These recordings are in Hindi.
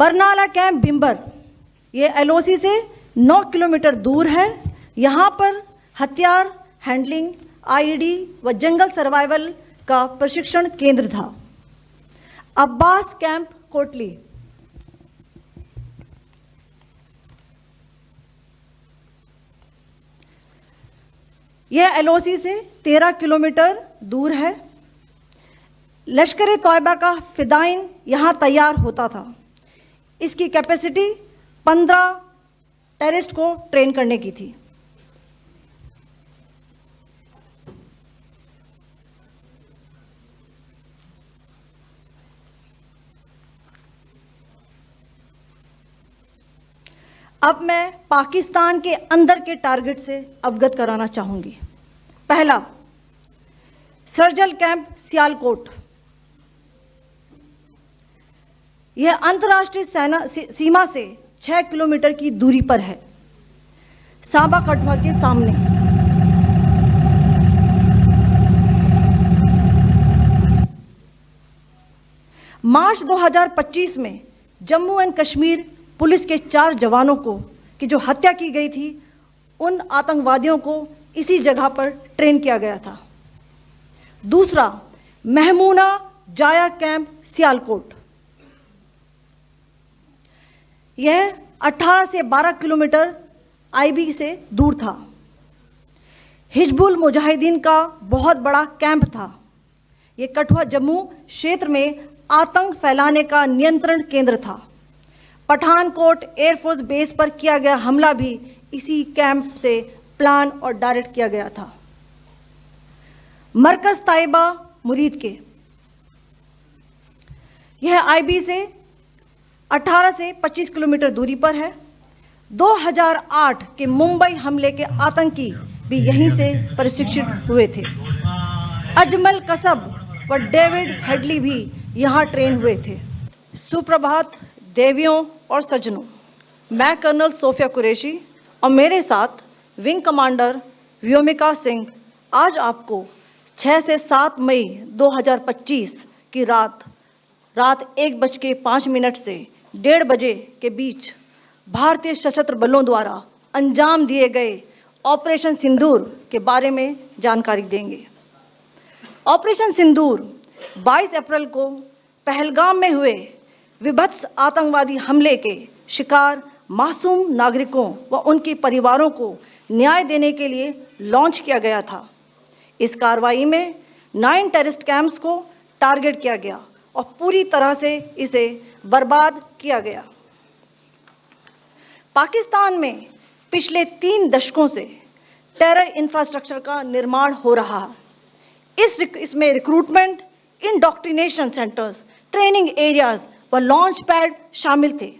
बरनाला कैंप भिंबर, ये एलओसी से 9 किलोमीटर दूर है। यहाँ पर हथियार हैंडलिंग, आईईडी व जंगल सर्वाइवल का प्रशिक्षण केंद्र था। अब्बास कैंप कोटली, यह एलओसी से 13 किलोमीटर दूर है। लश्कर तौयबा का फिदाइन यहाँ तैयार होता था। इसकी कैपेसिटी 15 टेररिस्ट को ट्रेन करने की थी। अब मैं पाकिस्तान के अंदर के टारगेट से अवगत कराना चाहूंगी। पहला, सर्जल कैंप सियालकोट। यह अंतर्राष्ट्रीय सीमा से 6 किलोमीटर की दूरी पर है, सांबा कठुआ के सामने। मार्च 2025 में जम्मू एंड कश्मीर पुलिस के 4 जवानों को की जो हत्या की गई थी, उन आतंकवादियों को इसी जगह पर ट्रेन किया गया था। दूसरा, महमूना जाया कैंप सियालकोट। यह 18 से 12 किलोमीटर आईबी से दूर था। हिजबुल मुजाहिदीन का बहुत बड़ा कैंप था। यह कठुआ जम्मू क्षेत्र में आतंक फैलाने का नियंत्रण केंद्र था। पठानकोट एयरफोर्स बेस पर किया गया हमला भी इसी कैंप से प्लान और डायरेक्ट किया गया था। मरकज ताइबा मुरीद के, यह आईबी से 18 से 25 किलोमीटर दूरी पर है। 2008 के मुंबई हमले के आतंकी भी यहीं से प्रशिक्षित हुए थे। अजमल कसब व डेविड हेडली भी यहां ट्रेन हुए थे। सुप्रभात देवियों और सज्जनों, मैं कर्नल सोफिया कुरैशी और मेरे साथ विंग कमांडर व्योमिका सिंह आज आपको 6 से 7 मई 2025 की रात 1:05 से 1:30 बजे के बीच भारतीय सशस्त्र बलों द्वारा अंजाम दिए गए ऑपरेशन सिंदूर के बारे में जानकारी देंगे। ऑपरेशन सिंदूर 22 अप्रैल को पहलगाम में हुए विभत्स आतंकवादी हमले के शिकार मासूम नागरिकों व उनके परिवारों को न्याय देने के लिए लॉन्च किया गया था। इस कार्रवाई में 9 टेररिस्ट कैंप्स को टारगेट किया गया और पूरी तरह से इसे बर्बाद किया गया। पाकिस्तान में पिछले 3 दशकों से टेरर इंफ्रास्ट्रक्चर का निर्माण हो रहा है। इसमें recruitment, indoctrination centres, training areas व लॉन्च पैड शामिल थे,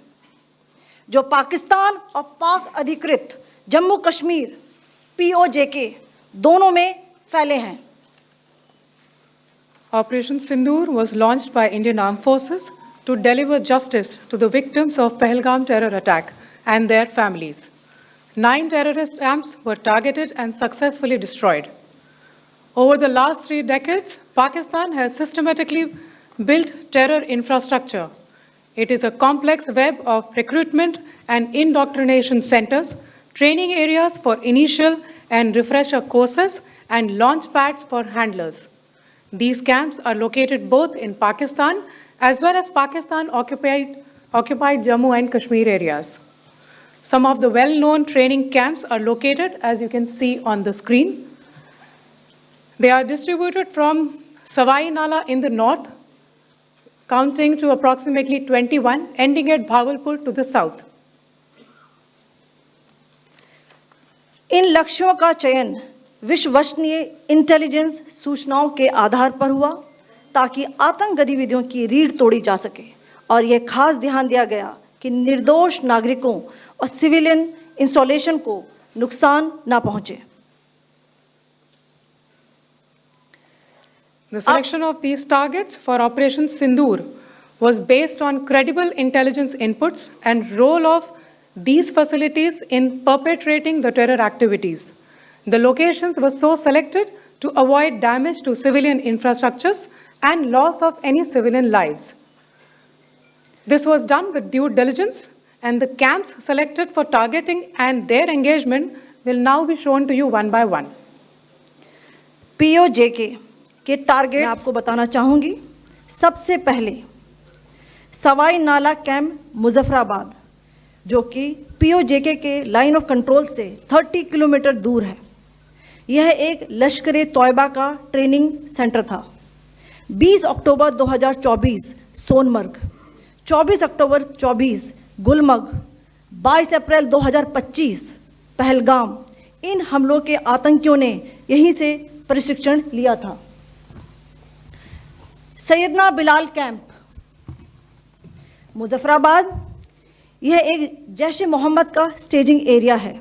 जो पाकिस्तान और पाक अधिकृत जम्मू कश्मीर POJK दोनों में फैले हैं। Operation Sindoor was launched by Indian Armed Forces to deliver justice to the victims of Pahalgam terror attack and their families. 9 terrorist camps were targeted and successfully destroyed. Over the last 3 decades, Pakistan has systematically built terror infrastructure. It is a complex web of recruitment and indoctrination centers, training areas for initial and refresher courses, and launch pads for handlers. These camps are located both in Pakistan as well as Pakistan-occupied Jammu and Kashmir areas. Some of the well-known training camps are located, as you can see on the screen. They are distributed from Savai Nala in the north, counting to approximately 21, ending at Bhagalpur to the south. इन लक्ष्यों का चयन विश्वसनीय इंटेलिजेंस सूचनाओं के आधार पर हुआ, ताकि आतंक गतिविधियों की रीढ़ तोड़ी जा सके, और यह खास ध्यान दिया गया कि निर्दोष नागरिकों और सिविलियन इंस्टॉलेशन को नुकसान न पहुंचे। The selection of these targets for Operation Sindoor was based on credible intelligence inputs and role of these facilities in perpetrating the terror activities. The locations were so selected to avoid damage to civilian infrastructures and loss of any civilian lives. This was done with due diligence, and the camps selected for targeting and their engagement will now be shown to you one by one. PoJK के टारगेट मैं आपको बताना चाहूंगी। सबसे पहले सवाई नाला कैंप मुजफ्फराबाद, जो कि पीओजेके के लाइन ऑफ कंट्रोल से 30 किलोमीटर दूर है। यह एक लश्कर तोयबा का ट्रेनिंग सेंटर था। 20 अक्टूबर 2024 सोनमर्ग, 24 अक्टूबर 24 गुलमर्ग, 22 अप्रैल 2025 पहलगाम, इन हमलों के आतंकियों ने यहीं से प्रशिक्षण लिया था। सैयदना बिलाल कैंप मुजफ्फराबाद, यह एक जैश ए मोहम्मद का स्टेजिंग एरिया है।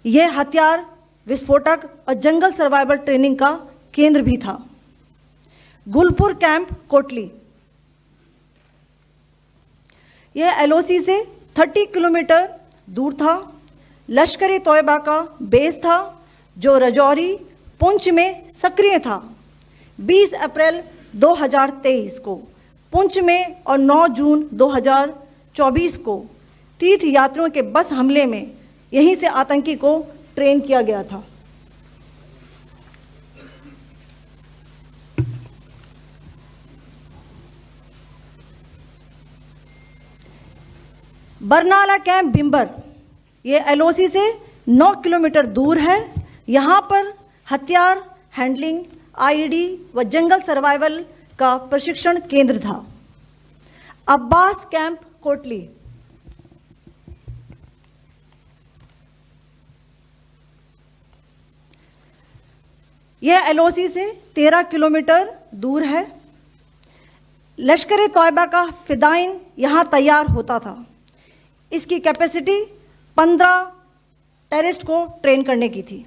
यह हथियार, विस्फोटक और जंगल सर्वाइवल ट्रेनिंग का केंद्र भी था। गुलपुर कैंप कोटली, यह एलओसी से 30 किलोमीटर दूर था। लश्कर तोयबा का बेस था जो रजौरी, पुंछ में सक्रिय था। 20 अप्रैल 2023 को पुंछ में और 9 जून 2024 को तीर्थ यात्रियों के बस हमले में यहीं से आतंकी को ट्रेन किया गया था। बरनाला कैंप बिम्बर, ये एलओसी से 9 किलोमीटर दूर है। यहाँ पर हथियार, हैंडलिंग, आईडी व जंगल सर्वाइवल का प्रशिक्षण केंद्र था। अब्बास कैंप कोटली, यह एलओसी से 13 किलोमीटर दूर है। लश्कर तोयबा का फिदाइन यहाँ तैयार होता था। इसकी कैपेसिटी 15 टेररिस्ट को ट्रेन करने की थी।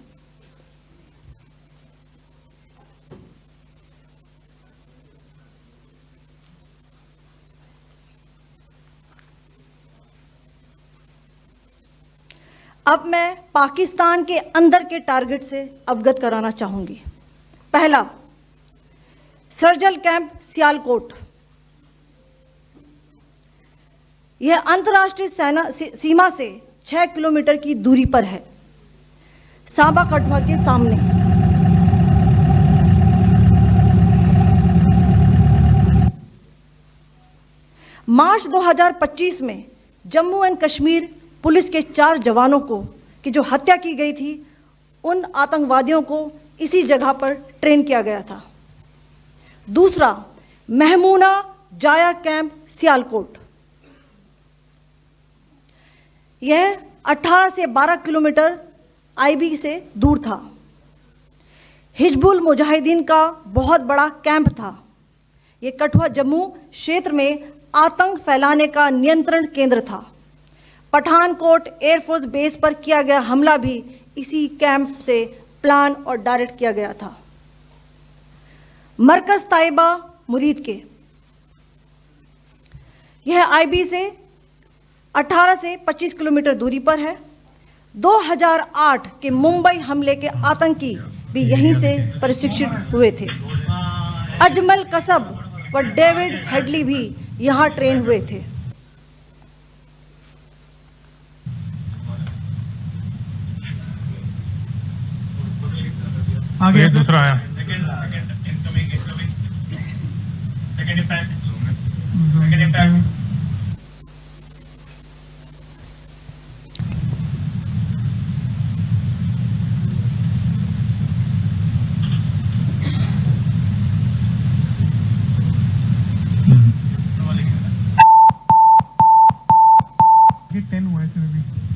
अब मैं पाकिस्तान के अंदर के टारगेट से अवगत कराना चाहूंगी। पहला, सर्जल कैंप सियालकोट, यह अंतर्राष्ट्रीय सीमा से 6 किलोमीटर की दूरी पर है, सांबा कठवा के सामने। मार्च 2025 में जम्मू एंड कश्मीर पुलिस के 4 जवानों को की जो हत्या की गई थी, उन आतंकवादियों को इसी जगह पर ट्रेन किया गया था। दूसरा, महमूना जाया कैंप सियालकोट, यह 18 से 12 किलोमीटर आईबी से दूर था। हिजबुल मुजाहिदीन का बहुत बड़ा कैंप था। यह कठुआ जम्मू क्षेत्र में आतंक फैलाने का नियंत्रण केंद्र था। पठानकोट एयरफोर्स बेस पर किया गया हमला भी इसी कैंप से प्लान और डायरेक्ट किया गया था। मरकज ताइबा मुरीद के, यह आईबी से 18 से 25 किलोमीटर दूरी पर है। 2008 के मुंबई हमले के आतंकी भी यहीं से प्रशिक्षित हुए थे। अजमल कसब व डेविड हेडली भी यहाँ ट्रेन हुए थे। आगे दूसरा आया।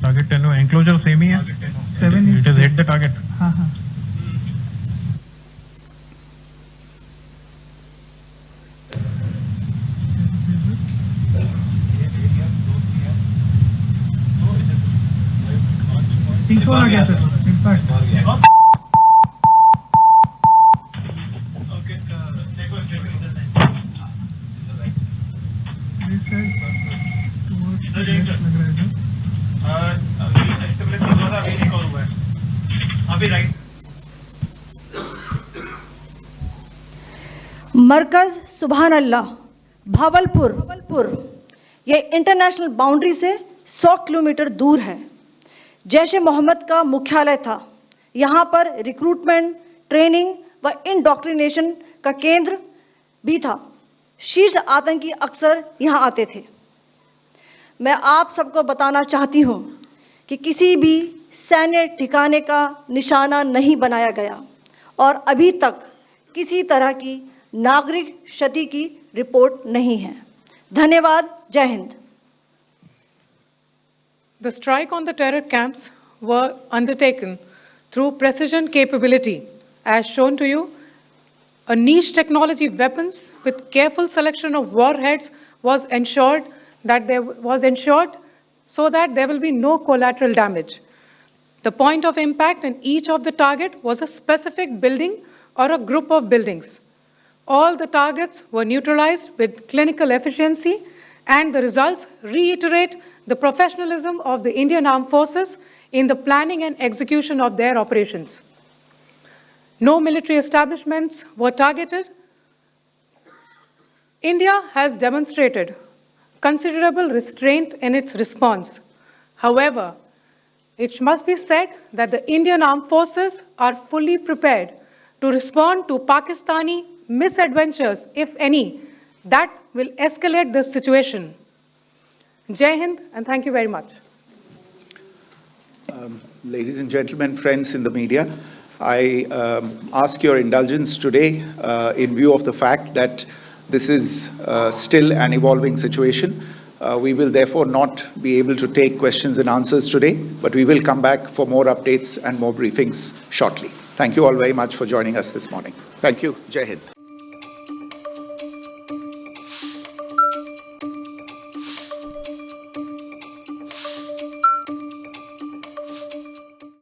टारगेट 10 हुआ, एंक्लोजर सेम ही है। 7 it is hit the target. हाँ हाँ। तीसरा आ गया सर, इम्पैक्ट मरकज सुभान अल्लाह भावलपुर, ये इंटरनेशनल बाउंड्री से 100 किलोमीटर दूर है। जैश ए मोहम्मद का मुख्यालय था। यहाँ पर रिक्रूटमेंट, ट्रेनिंग व इंडॉक्ट्रिनेशन का केंद्र भी था। शीर्ष आतंकी अक्सर यहाँ आते थे। मैं आप सबको बताना चाहती हूँ कि किसी भी सैन्य ठिकाने का निशाना नहीं बनाया गया और अभी तक किसी तरह की नागरिक क्षति की रिपोर्ट नहीं है। धन्यवाद। जय Hind. The strike on the terror camps were undertaken through precision capability, as shown to you. A niche technology weapons with careful selection of warheads was ensured so that there will be no collateral damage. The point of impact in each of the target was a specific building or a group of buildings. All the targets were neutralized with clinical efficiency, and the results reiterate the professionalism of the Indian Armed Forces in the planning and execution of their operations. No military establishments were targeted. India has demonstrated considerable restraint in its response. However, it must be said that the Indian Armed Forces are fully prepared to respond to Pakistani misadventures, if any, that will escalate this situation. Jai Hind, and thank you very much. Ladies and gentlemen, friends in the media, I ask your indulgence today in view of the fact that this is still an evolving situation. We will therefore not be able to take questions and answers today, but we will come back for more updates and more briefings shortly. Thank you all very much for joining us this morning. Thank you. Jai Hind.